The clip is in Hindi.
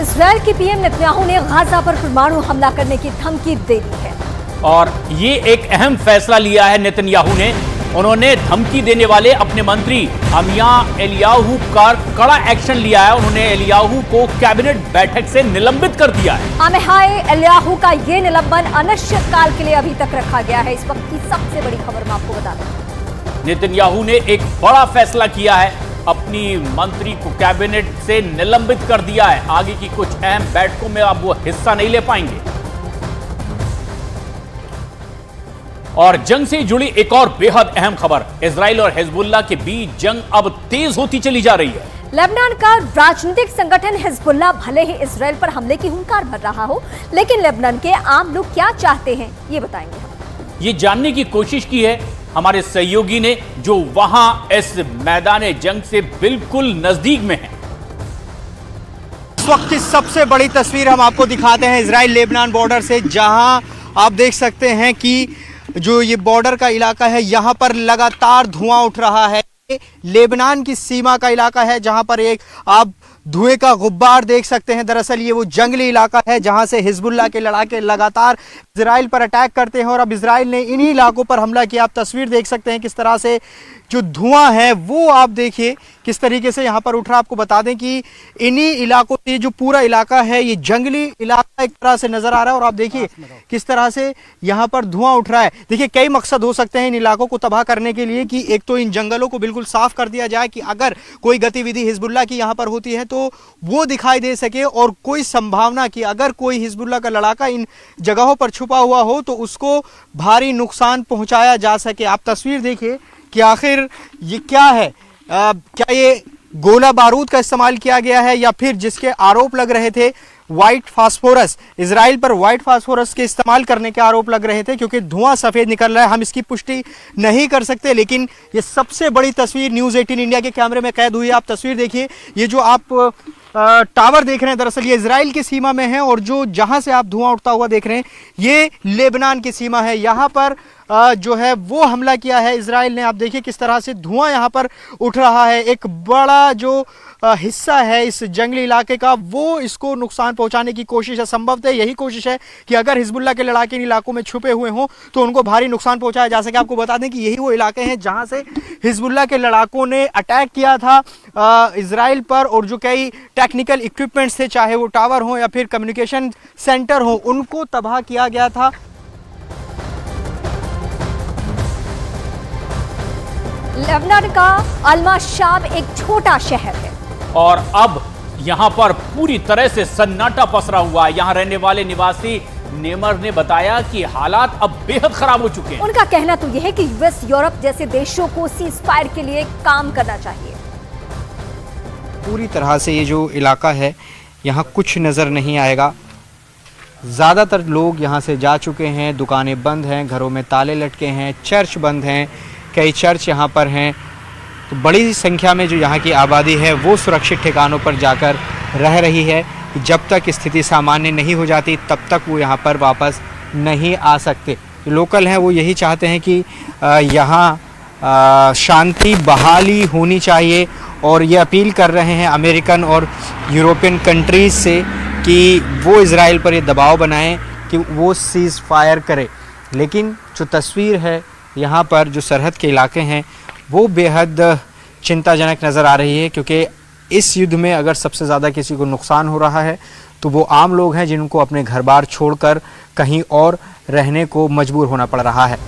इजरायल के पीएम नेतन्याहू ने गाजा पर परमाणु हमला करने की धमकी दे दी है। और ये एक अहम फैसला लिया है नेतन्याहू ने। उन्होंने धमकी देने वाले अपने मंत्री अमिया एलियाहू का कड़ा एक्शन लिया है। उन्होंने एलियाहू को कैबिनेट बैठक से निलंबित कर दिया है। अमिहाय एलियाहू का ये निलंबन अनिश्चित काल के लिए अभी तक रखा गया है। इस वक्त की सबसे बड़ी खबर मैं आपको बता दूं, नेतन्याहू ने एक बड़ा फैसला किया है, अपनी मंत्री को कैबिनेट से निलंबित कर दिया है। आगे की कुछ अहम बैठकों में अब वो हिस्सा नहीं ले पाएंगे। और जंग से जुड़ी एक और बेहद अहम खबर, इजराइल और हिजबुल्लाह के बीच जंग अब तेज होती चली जा रही है। लेबनान का राजनीतिक संगठन हिजबुल्लाह भले ही इजराइल पर हमले की हुंकार भर रहा हो, लेकिन लेबनान के आम लोग क्या चाहते हैं ये बताएंगे हम। ये जानने की कोशिश की है हमारे सहयोगी ने, जो वहां इस मैदान जंग से बिल्कुल नजदीक में है। इस वक्त की सबसे बड़ी तस्वीर हम आपको दिखाते हैं इजराइल लेबनान बॉर्डर से, जहां आप देख सकते हैं कि जो ये बॉर्डर का इलाका है, यहाँ पर लगातार धुआं उठ रहा है। लेबनान की सीमा का इलाका है, जहां पर एक आप धुएं का गुब्बार देख सकते हैं। दरअसल ये वो जंगली इलाका है जहां से हिजबुल्लाह के लड़ाके लगातार इजराइल पर अटैक करते हैं और अब इजराइल ने इन्हीं इलाकों पर हमला किया। आप तस्वीर देख सकते हैं किस तरह से जो धुआं है वो आप देखिए किस तरीके से यहाँ पर उठ रहा। आपको बता दें कि इन्हीं इलाकों से जो पूरा इलाका है ये जंगली इलाका एक तरह से नजर आ रहा है और आप देखिए किस तरह से यहाँ पर धुआं उठ रहा है। देखिए कई मकसद हो सकते हैं इन इलाकों को तबाह करने के लिए, कि एक तो इन जंगलों को बिल्कुल साफ कर दिया जाए कि अगर कोई गतिविधि हिजबुल्लाह की यहाँ पर होती है तो वो दिखाई दे सके, और कोई संभावना कि अगर कोई हिजबुल्लाह का लड़ाका इन जगहों पर छुपा हुआ हो तो उसको भारी नुकसान पहुंचाया जा सके। आप तस्वीर देखिए कि आखिर ये क्या है, क्या ये गोला बारूद का इस्तेमाल किया गया है या फिर जिसके आरोप लग रहे थे व्हाइट फास्फोरस, इजराइल पर व्हाइट फास्फोरस के इस्तेमाल करने के आरोप लग रहे थे क्योंकि धुआं सफेद निकल रहा है। हम इसकी पुष्टि नहीं कर सकते, लेकिन ये सबसे बड़ी तस्वीर न्यूज़ 18 इंडिया के कैमरे में कैद हुई है। आप तस्वीर देखिए, ये जो आप टावर देख रहे हैं दरअसल ये इजराइल की सीमा में है, और जो जहां से आप धुआं उठता हुआ देख रहे हैं ये लेबनान की सीमा है। यहाँ पर जो है वो हमला किया है इजराइल ने। आप देखिए किस तरह से धुआं यहाँ पर उठ रहा है। एक बड़ा जो हिस्सा है इस जंगली इलाके का वो इसको नुकसान पहुंचाने की कोशिश है। संभवतः यही कोशिश है कि अगर हिजबुल्लाह के लड़ाके इन इलाकों में छुपे हुए हों तो उनको भारी नुकसान पहुंचाया जा सके। आपको बता दें कि यही वो इलाके हैं जहां से हिजबुल्लाह के लड़ाकों ने अटैक किया था इजराइल पर, और जो कई टेक्निकल इक्विपमेंट्स थे, चाहे वो टावर हो या फिर कम्युनिकेशन सेंटर हो, उनको तबाह किया गया था। लेबनान का अल-माशाब एक छोटा शहर है और अब यहां पर पूरी तरह से सन्नाटा पसरा हुआ है। यहां रहने वाले निवासी नेमर ने बताया कि हालात अब बेहद खराब हो चुके हैं। उनका कहना तो यह है कि यूएस, यूरोप जैसे देशों को सीज फायर के लिए काम करना चाहिए। पूरी तरह से ये जो इलाका है यहाँ कुछ नज़र नहीं आएगा। ज़्यादातर लोग यहाँ से जा चुके हैं, दुकानें बंद हैं, घरों में ताले लटके हैं, चर्च बंद हैं, कई चर्च यहाँ पर हैं। तो बड़ी संख्या में जो यहाँ की आबादी है वो सुरक्षित ठिकानों पर जाकर रह रही है। जब तक स्थिति सामान्य नहीं हो जाती तब तक वो यहाँ पर वापस नहीं आ सकते। लोकल हैं वो यही चाहते हैं कि यहाँ शांति बहाली होनी चाहिए, और ये अपील कर रहे हैं अमेरिकन और यूरोपियन कंट्रीज़ से कि वो इजराइल पर ये दबाव बनाएं कि वो सीज़ फायर करे। लेकिन जो तस्वीर है यहाँ पर जो सरहद के इलाके हैं वो बेहद चिंताजनक नज़र आ रही है, क्योंकि इस युद्ध में अगर सबसे ज़्यादा किसी को नुकसान हो रहा है तो वो आम लोग हैं जिनको अपने घर बार छोड़कर कहीं और रहने को मजबूर होना पड़ रहा है।